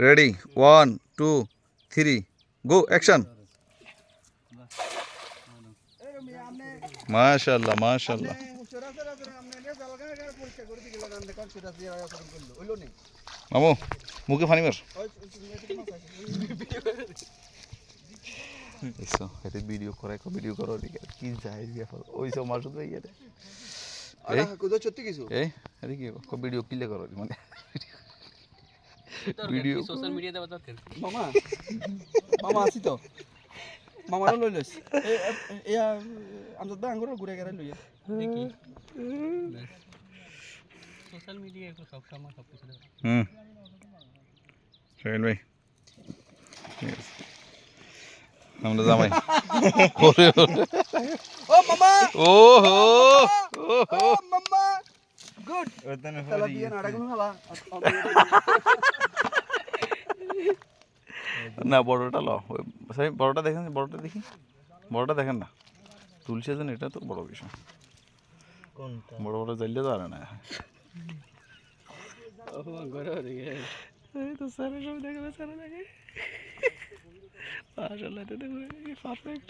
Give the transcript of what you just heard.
ready 1 2 3 গো action মাশাআল্লাহ মাশাআল্লাহ মামু মুখে পানি মার এসো এটা ভিডিও করে ভিডিও করো কি যায় ওই সব মাসুদ ভাই এটা আরে কত সত্যি কিছু এই আরে কি ভিডিও কিলে করো মানে ভিডিও সোশ্যাল মিডিয়াতে বাতা কর মামা মামা আছি তো মামারও লই লইস এ আমজাদ ভাই আঙ্গুর ঘুরে গেরা লইয়া দেখি সোশ্যাল মিডিয়ায় সব সময় সব কিছু শাহিন ভাই আমরা জামাই ও মামা ও হো ও মামা গুড তালা দিয়ে নাড়া গুলো খালা না বড়টা লো সরি বড়টা দেখেন বড়টা দেখি বড়টা দেখেন না তুলসী যেন এটা তো বড় বিষয় কোনটা বড় বড় জ্বালিয়ে তো আর না ও ঘরে দেখে এই তো সারা সব দেখবে সারা দেখে মাশাআল্লাহ এটা দেখো পারফেক্ট